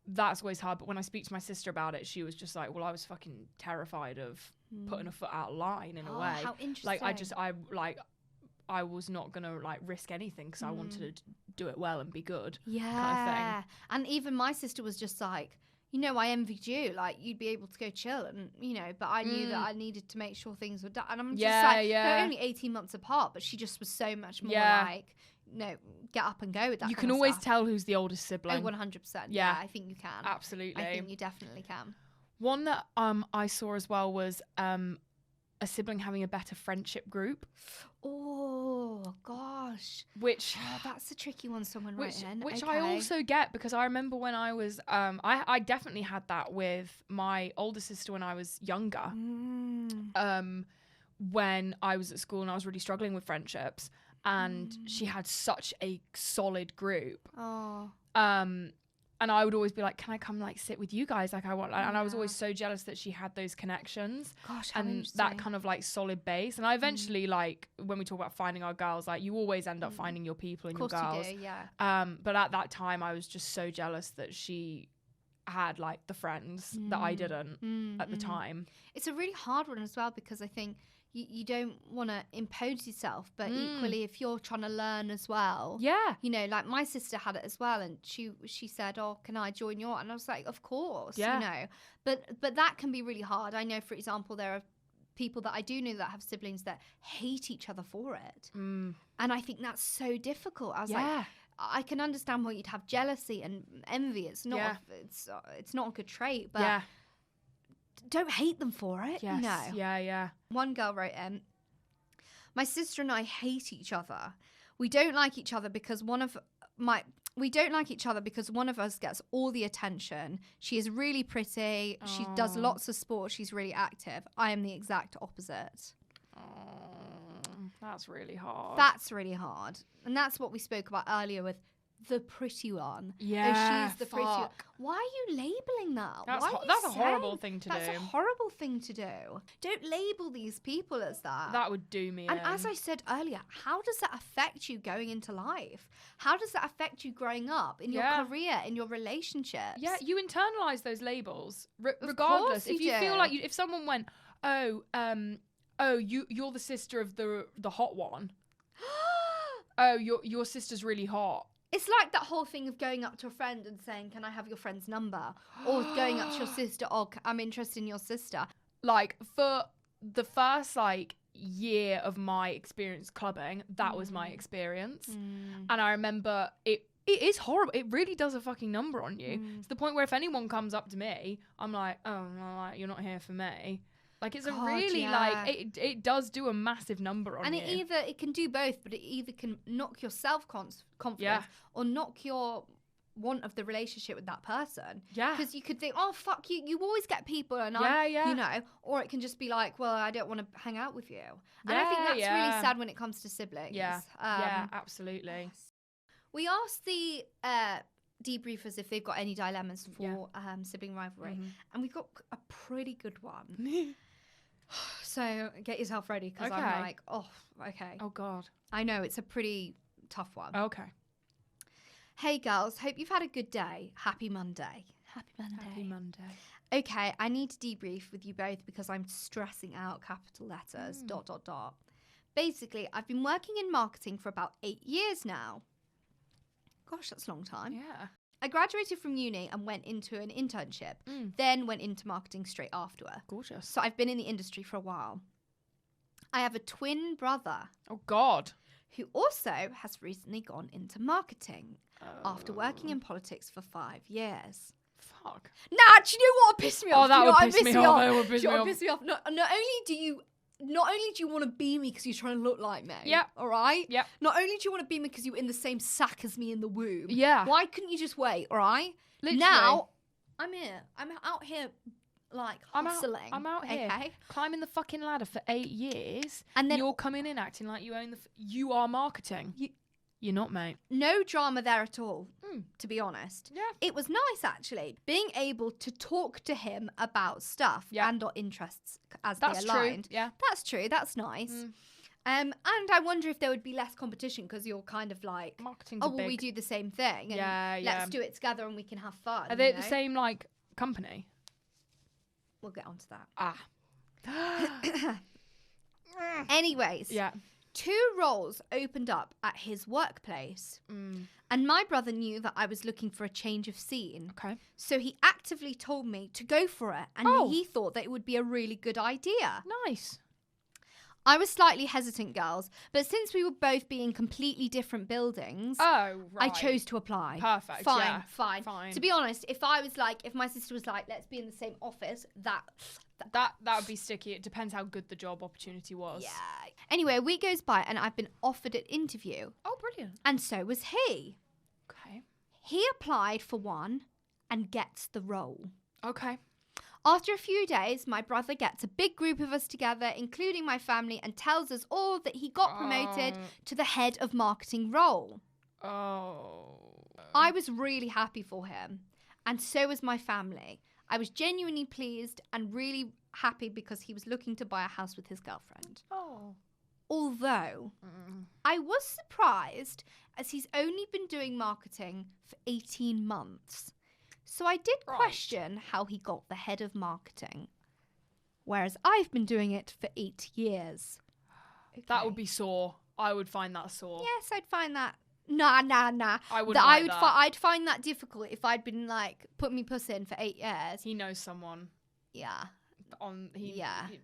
that's always hard. But when I speak to my sister about it, she was just like, well, I was fucking terrified of putting a foot out of line in a way. How interesting. Like, I was not going to like risk anything because I wanted to do it well and be good. Yeah. Kind of thing. And even my sister was just like, you know, I envied you. Like, you'd be able to go chill and, you know, but I knew that I needed to make sure things were done. And I'm just like, they're only 18 months apart, but she just was so much more like, no, get up and go with that. You can always tell who's the oldest sibling. Oh, 100%. Yeah, I think you can. Absolutely. I think you definitely can. One that I saw as well was a sibling having a better friendship group. Oh gosh, which that's a tricky one. Someone wrote in, which I also get, because I remember when I was I definitely had that with my older sister when I was younger. When I was at school and I was really struggling with friendships, and she had such a solid group. And I would always be like, can I come like sit with you guys? Like I want, and I was always so jealous that she had those connections. Gosh, and that kind of like solid base. And I eventually like, when we talk about finding our girls, like you always end up finding your people and your girls. You do, yeah. But at that time I was just so jealous that she had like the friends that I didn't at the time. It's a really hard one as well, because I think you don't want to impose yourself, but equally if you're trying to learn as well, you know, like my sister had it as well, and she said, oh, can I join your, and I was like, of course, you know, but that can be really hard. I know, for example, there are people that I do know that have siblings that hate each other for it, and I think that's so difficult. I was like, I can understand why you'd have jealousy and envy. It's not it's not a good trait, but don't hate them for it. Yes. No. Yeah. One girl wrote in, my sister and I hate each other. We don't like each other because one of us gets all the attention. She is really pretty. She does lots of sports. She's really active. I am the exact opposite. That's really hard. That's really hard. And that's what we spoke about earlier with the pretty one. Yeah, she's the pretty one. Why are you labeling that? That's a horrible thing to do. That's a horrible thing to do. Don't label these people as that. That would do me in. As I said earlier, how does that affect you going into life? How does that affect you growing up, in your career, in your relationships? Yeah, you internalize those labels. Regardless, if you feel like if someone went, you're the sister of the hot one. Oh, your sister's really hot. It's like that whole thing of going up to a friend and saying, can I have your friend's number? Or going up to your sister, oh, I'm interested in your sister. Like, for the first, like, year of my experience clubbing, that was my experience. And I remember it is horrible. It really does a fucking number on you. To the point where if anyone comes up to me, I'm like, oh, no, like, you're not here for me. Like, it's it does do a massive number on you. And it can do both, but it either can knock your self-confidence or knock your want of the relationship with that person. Yeah. Because you could think, oh, fuck you. You always get people and you know, or it can just be like, well, I don't want to hang out with you. And I think that's really sad when it comes to siblings. Yeah, absolutely. We asked the debriefers if they've got any dilemmas for sibling rivalry. And we've got a pretty good one. So get yourself ready, because I'm like, oh, okay. Oh, God. I know, it's a pretty tough one. Okay. Hey, girls. Hope you've had a good day. Happy Monday. Happy Monday. Okay, I need to debrief with you both because I'm stressing out, capital letters, ... Basically, I've been working in marketing for about 8 years now. Gosh, that's a long time. Yeah. I graduated from uni and went into an internship, then went into marketing straight afterward. Gorgeous. So I've been in the industry for a while. I have a twin brother. Oh, God. Who also has recently gone into marketing after working in politics for 5 years. Fuck. Nah, do you know what would piss me off? Oh, that would piss me off. That would piss me off. Not only do you want to be me because you're trying to look like me. Yeah. All right? Yeah. Not only do you want to be me because you're in the same sack as me in the womb. Yeah. Why couldn't you just wait? All right? Literally. Now, I'm here. I'm out here, like, hustling. I'm out here. Okay? Climbing the fucking ladder for 8 years. And then you're coming in acting like you own you are marketing. You're not, mate. No drama there at all, to be honest. Yeah. It was nice, actually, being able to talk to him about stuff and or interests as they aligned. That's true, yeah. That's true, that's nice. And I wonder if there would be less competition because you're kind of like, marketing's well, we do the same thing. And let's do it together and we can have fun. Are they the same, like, company? We'll get onto that. Ah. Anyways. Yeah. 2 roles opened up at his workplace. And my brother knew that I was looking for a change of scene. Okay. So he actively told me to go for it. And he thought that it would be a really good idea. Nice. I was slightly hesitant, girls, but since we were both be in completely different buildings, I chose to apply. Perfect. Fine. To be honest, if my sister was like, let's be in the same office, that would be sticky. It depends how good the job opportunity was. Yeah. Anyway, a week goes by and I've been offered an interview. Oh, brilliant. And so was he. Okay. He applied for one and gets the role. Okay. After a few days, my brother gets a big group of us together, including my family, and tells us all that he got promoted to the head of marketing role. I was really happy for him, and so was my family. I was genuinely pleased and really happy because he was looking to buy a house with his girlfriend. Although, I was surprised as he's only been doing marketing for 18 months. So I did question how he got the head of marketing, whereas I've been doing it for 8 years. Okay. That would be sore. I would find that sore. Yes, I'd find that. Nah. I wouldn't like that. I'd find that difficult if I'd been like, put me puss in for 8 years. He knows someone. Yeah.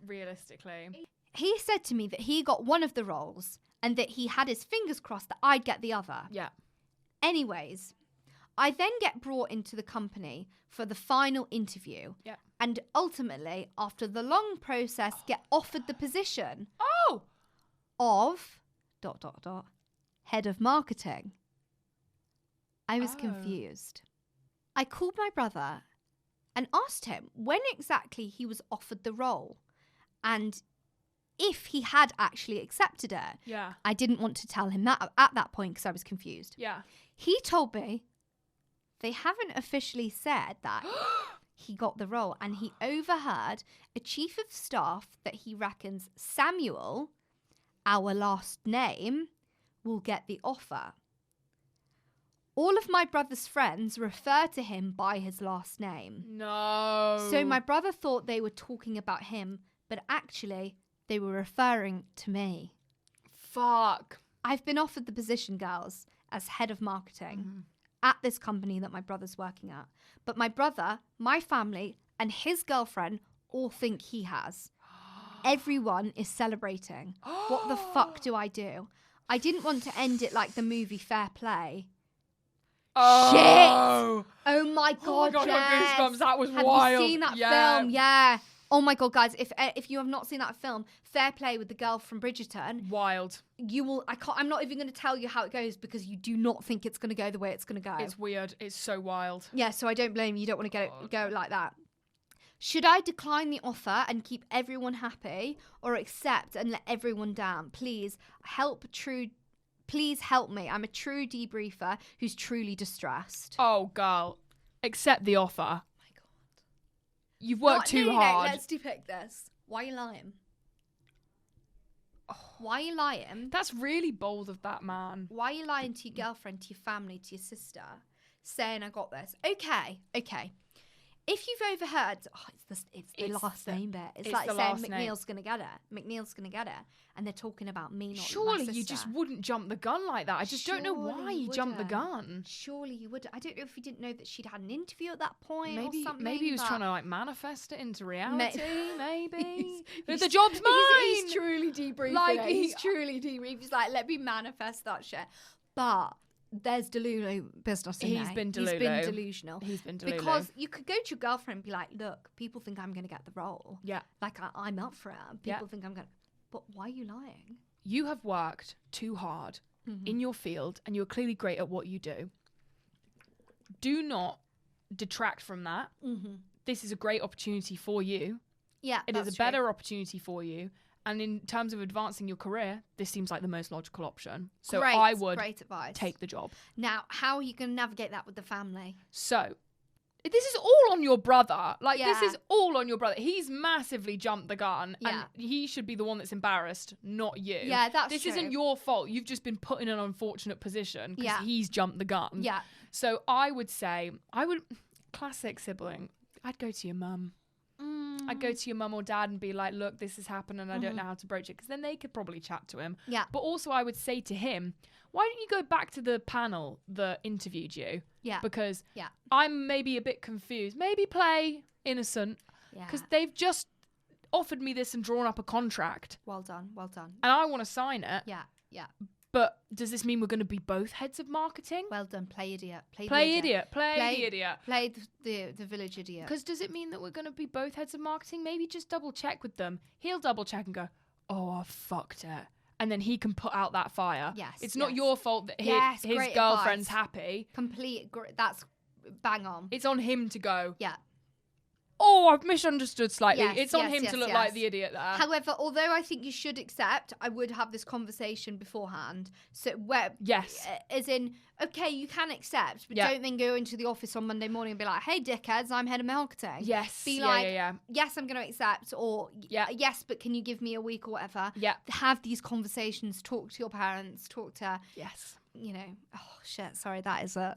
Realistically. He said to me that he got one of the roles and that he had his fingers crossed that I'd get the other. Yeah. Anyways, I then get brought into the company for the final interview. Yeah. And ultimately, after the long process, get offered the position of ... head of marketing. I was confused. I called my brother and asked him when exactly he was offered the role and if he had actually accepted it. Yeah. I didn't want to tell him that at that point because I was confused. Yeah. He told me they haven't officially said that he got the role, and he overheard a chief of staff that he reckons Samuel, our last name, will get the offer. All of my brother's friends refer to him by his last name. No. So my brother thought they were talking about him, but actually they were referring to me. Fuck. I've been offered the position, girls, as head of marketing at this company that my brother's working at. But my brother, my family, and his girlfriend all think he has. Everyone is celebrating. What the fuck do I do? I didn't want to end it like the movie Fair Play. Shit! Oh my god, I got goosebumps. That was Have wild. Have you seen that film? Yeah. Oh my god, guys! If you have not seen that film, Fair Play with the girl from Bridgerton, wild. You will. I'm not even going to tell you how it goes because you do not think it's going to go the way it's going to go. It's weird. It's so wild. Yeah. So I don't blame you. You don't want to go like that. Should I decline the offer and keep everyone happy, or accept and let everyone down? Please help me. I'm a true debriefer who's truly distressed. Oh, girl, accept the offer. You've worked too hard. No, let's depict this. Why are you lying? Why are you lying? That's really bold of that man. Why are you lying to your girlfriend, to your family, to your sister, saying I got this? Okay. If you've overheard, it's the last name bit. It's like saying McNeil's going to get it. And they're talking about me, not my sister. Surely you just wouldn't jump the gun like that. I just don't know why you jumped the gun. Surely you would. I don't know if he didn't know that she'd had an interview at that point or something. Maybe he was trying to manifest it into reality. Maybe. The job's mine. He's truly debriefing. He's truly debriefing. He's like, let me manifest that shit. But there's Delulu business in there. He's been delusional. Because you could go to your girlfriend and be like, look, people think I'm going to get the role. Yeah. Like, I'm up for it. People think I'm going to... But why are you lying? You have worked too hard in your field and you're clearly great at what you do. Do not detract from that. This is a great opportunity for you. Yeah, it is a better opportunity for you. And in terms of advancing your career, this seems like the most logical option. So I would take the job. Now, how are you going to navigate that with the family? So, this is all on your brother. This is all on your brother. He's massively jumped the gun. And he should be the one that's embarrassed, not you. Yeah, that's true. This isn't your fault. You've just been put in an unfortunate position because he's jumped the gun. Yeah. So I would say, classic sibling, I'd go to your mum. I'd go to your mum or dad and be like, look, this has happened and I don't know how to broach it. Because then they could probably chat to him. Yeah. But also I would say to him, why don't you go back to the panel that interviewed you? Yeah. Because I'm maybe a bit confused. Maybe play innocent. Because they've just offered me this and drawn up a contract. Well done. And I want to sign it. Yeah. But does this mean we're going to be both heads of marketing? Well done. Play idiot. Play the idiot. Play the village idiot. Because does it mean that we're going to be both heads of marketing? Maybe just double check with them. He'll double check and go, oh, I fucked it. And then he can put out that fire. Yes. It's not your fault that his girlfriend's happy. That's bang on. It's on him to go. Yeah. Oh, I've misunderstood slightly. Yes, it's on him to look like the idiot there. However, although I think you should accept, I would have this conversation beforehand. So as in, okay, you can accept, but don't then go into the office on Monday morning and be like, hey, dickheads, I'm head of marketing. Yes. Be yes, I'm going to accept, or yes, but can you give me a week or whatever? Yeah. Have these conversations, talk to your parents, talk to... Yes. You know, oh shit, sorry, that is a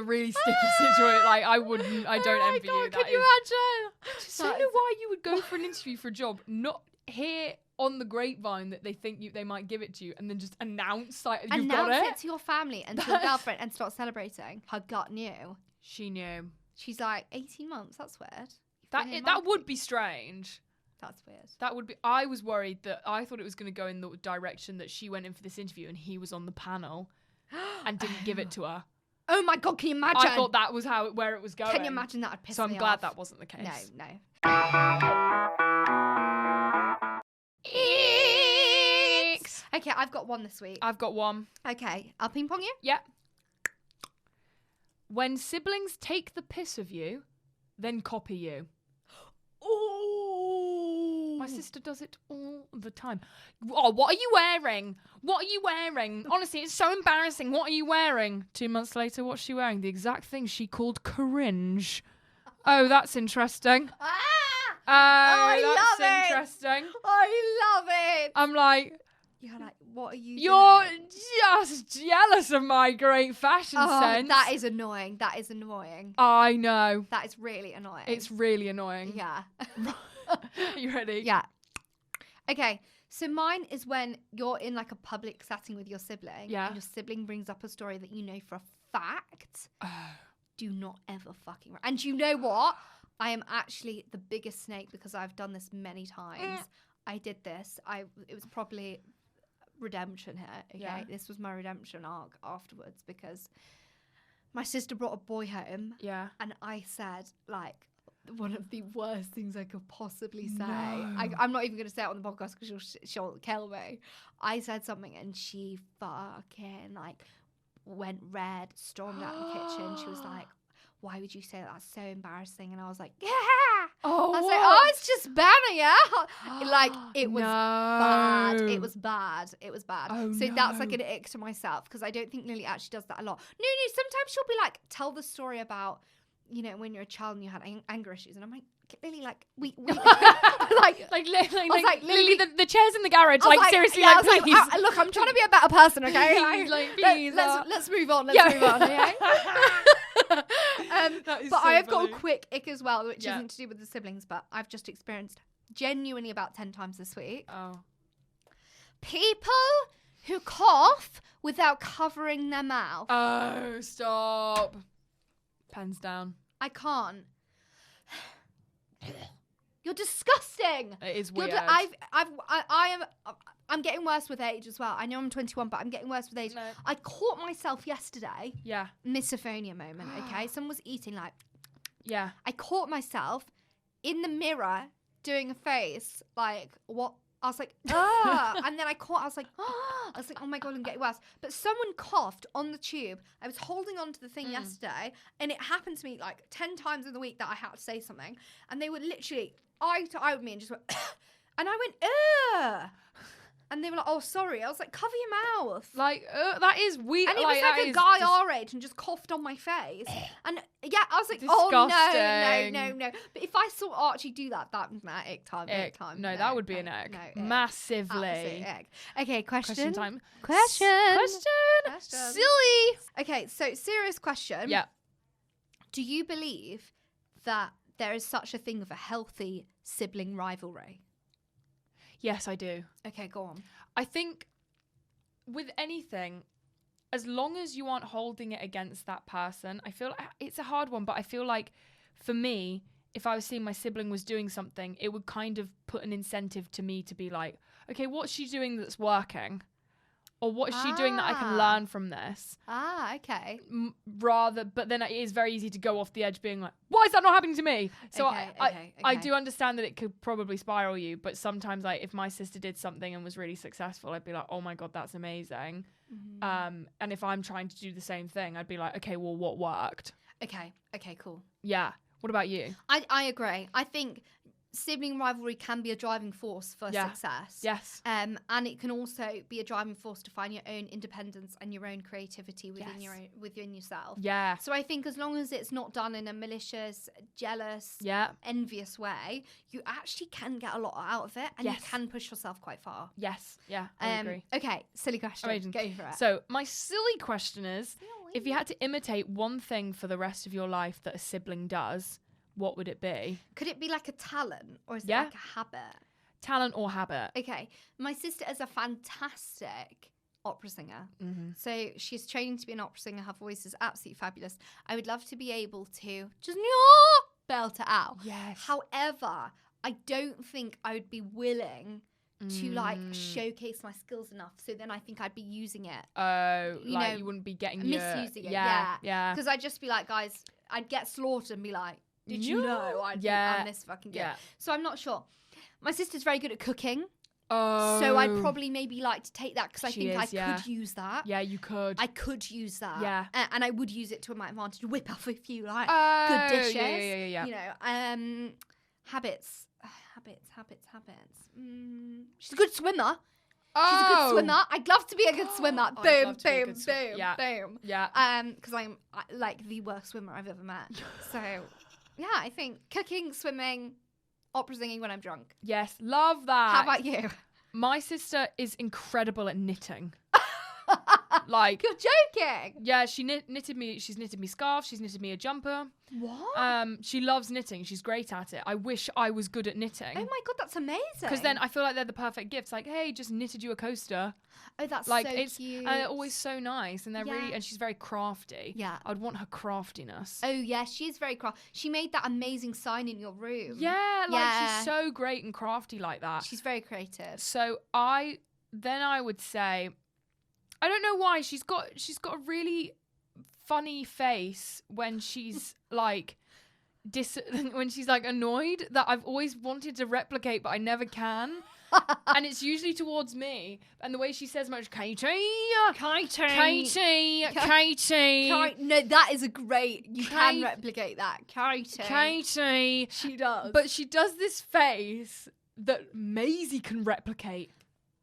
really sticky situation. Like, I don't envy you. Can you imagine? I just don't know why you would go for an interview for a job, not hear on the grapevine that they might give it to you, and then just announce you've got it to your family and to your girlfriend and start celebrating. Her gut knew. She knew. She's like, 18 months, that's weird. That would be strange. That's weird. That would be. I was worried that I thought it was going to go in the direction that she went in for this interview and he was on the panel. And didn't give it to her. Oh my God, can you imagine? I thought that was where it was going. Can you imagine that would piss me off? So I'm glad that wasn't the case. No. Okay, I've got one this week. I've got one. Okay, I'll ping pong you? Yeah. When siblings take the piss of you, then copy you. My sister does it all the time. Oh, what are you wearing? Honestly, it's so embarrassing. What are you wearing? 2 months later, what's she wearing? The exact thing she called cringe. Oh, that's interesting. I love it. Interesting. I love it. I'm like... You're like, what are you You're doing? just jealous of my great fashion sense. That is annoying. I know. That is really annoying. It's really annoying. Yeah. You ready? Yeah. Okay, so mine is when you're in like a public setting with your sibling. Yeah. And your sibling brings up a story that you know for a fact. Do not ever fucking... And you know what? I am actually the biggest snake because I've done this many times. I did this. It was probably redemption here. Okay. Yeah. This was my redemption arc afterwards because my sister brought a boy home. Yeah. And I said, like, one of the worst things I could possibly say. No. I'm not even going to say it on the podcast because she'll kill me. I said something and she fucking like went red, stormed out the kitchen. She was like, why would you say that? That's so embarrassing. And I was like, yeah. Oh, I was like, oh, it's just banner, yeah. Like, it was bad. It was bad. Oh, so that's like an ick to myself because I don't think Lily actually does that a lot. No, sometimes she'll be like, tell the story about, you know, when you're a child and you had anger issues. And I'm like, Lily, like, we Lily, the chairs in the garage, like seriously, yeah, like, please. Look, I'm trying to be a better person, okay? Please, let's move on. Let's move on, okay? But so I have funny. got a quick ick as well, which isn't to do with the siblings, but I've just experienced genuinely about 10 times this week. Oh. People who cough without covering their mouth. Oh, stop. Pens down. I can't. You're disgusting. It is weird. I'm getting worse with age as well. I know I'm 21, but I'm getting worse with age. No. I caught myself yesterday. Yeah. Misophonia moment, okay? Someone was eating like... Yeah. I caught myself in the mirror doing a face like, what? I was like, ah. And then I was like, oh my God, I'm getting worse. But someone coughed on the tube. I was holding on to the thing yesterday, and it happened to me like 10 times in the week that I had to say something. And they were literally eye to eye with me and just went, and I went, ugh. And they were like, oh, sorry. I was like, cover your mouth. Like, that is weird. And it was like a guy our age and just coughed on my face. And yeah, I was like, oh, no. But if I saw Archie do that, ick time. No, that would be an ick. No, massively. Absolute ick. Okay, question time. Question. Silly. Okay, so serious question. Yeah. Do you believe that there is such a thing of a healthy sibling rivalry? Yes, I do. Okay, go on. I think with anything, as long as you aren't holding it against that person, I feel it's a hard one, but I feel like for me, if I was seeing my sibling was doing something, it would kind of put an incentive to me to be like, okay, what's she doing that's working? Or what is she doing that I can learn from this? Okay. But then it is very easy to go off the edge being like, why is that not happening to me? So I do understand that it could probably spiral you, but sometimes like if my sister did something and was really successful, I'd be like, oh my God, that's amazing. Mm-hmm. And if I'm trying to do the same thing, I'd be like, okay, well, what worked? Okay, cool. Yeah. What about you? I agree. I think sibling rivalry can be a driving force for success. Yes. And it can also be a driving force to find your own independence and your own creativity within yourself. Yeah. So I think as long as it's not done in a malicious, jealous, envious way, you actually can get a lot out of it, and you can push yourself quite far. Yes. Yeah. I agree. Okay. Silly question. Amazing. Go for it. So my silly question is, if you had to imitate one thing for the rest of your life that a sibling does, what would it be? Could it be like a talent, or is it like a habit? Talent or habit. Okay. My sister is a fantastic opera singer. Mm-hmm. So she's training to be an opera singer. Her voice is absolutely fabulous. I would love to be able to just belt it out. Yes. However, I don't think I would be willing to like showcase my skills enough. So then I think I'd be using it. Oh, you wouldn't be getting misusing it. Yeah. Because I'd just be like, guys, I'd get slaughtered and be like, did you know I'm this fucking good? Yeah. So I'm not sure. My sister's very good at cooking. Oh. So I'd probably maybe like to take that because I think I could use that. Yeah, you could. I could use that. Yeah. And I would use it to my advantage. Whip up a few like good dishes. Yeah. You know, habits. She's a good swimmer. She's a good swimmer. I'd love to be a good swimmer. Boom. Yeah. Because I'm like the worst swimmer I've ever met. So, yeah, I think cooking, swimming, opera singing when I'm drunk. Yes, love that. How about you? My sister is incredible at knitting. Like, you're joking. Yeah, she's knitted me scarves, she's knitted me a jumper. What? She loves knitting. She's great at it. I wish I was good at knitting. Oh my God, that's amazing. Because then I feel like they're the perfect gifts. Like, hey, just knitted you a coaster. Oh, that's like, so cute. And they're always so nice, and they're really, and she's very crafty. Yeah. I'd want her craftiness. Oh yeah, she is very crafty. She made that amazing sign in your room. Yeah, she's so great and crafty like that. She's very creative. So I would say, I don't know why, she's got a really funny face when she's like when she's like annoyed, that I've always wanted to replicate but I never can. And it's usually towards me, and the way she says much Katie. No, that is a great, you can replicate that. Katie. She does. But she does this face that Maisie can replicate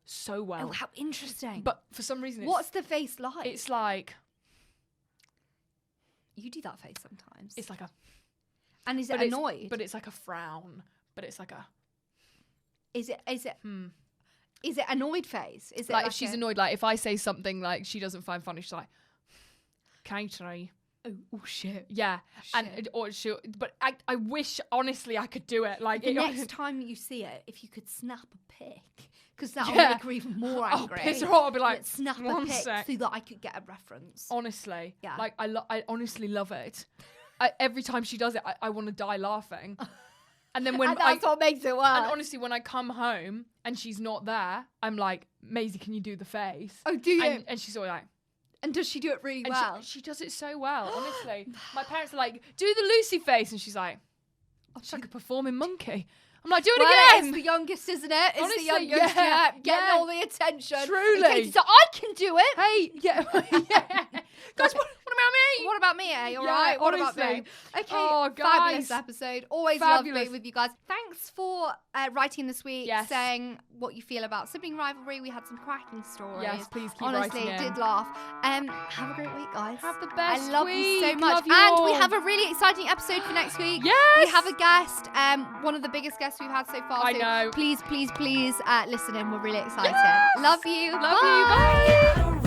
so well. Oh, how interesting. But for some reason, what's the face like? It's like, you do that face sometimes. It's like a, and is it annoyed? But it's like a frown. But it's like a. Is it annoyed face? Is it like if she's annoyed? Like if I say something like she doesn't find funny, she's like, Katie. Oh shit. Yeah. Shit. And or she'll, but I wish honestly I could do it. Like the next time you see it, if you could snap a pic, because that'll make her even more angry. I'll piss her off. I'll be like, snap a pic so that I could get a reference. Honestly. Yeah. Like I honestly love it. Every time she does it, I want to die laughing. And then when that's what makes it worse. And honestly, when I come home and she's not there, I'm like, Maisie, can you do the face? Oh, do you? And she's always like. And does she do it really well? She does it so well, honestly. My parents are like, do the Lucy face. And she's like, she's like a performing monkey. I'm like, do it again. It's the youngest, isn't it? It's honestly, the youngest, getting all the attention. Truly. Okay, so I can do it. Hey, yeah. Guys, what about me? What about me, eh? All right, what about me? Okay, fabulous episode. Always lovely with you guys. Thanks for writing this week, saying what you feel about Sibling Rivalry. We had some cracking stories. Yes, please keep honestly, writing in. Did laugh. Have a great week, guys. Have the best I love week. you so much. Love you and all. we have a really exciting episode for next week. Yes. We have a guest, one of the biggest guests we've had so far. I know. Please listen in. We're really excited. Yes. Love you. Love you. Bye.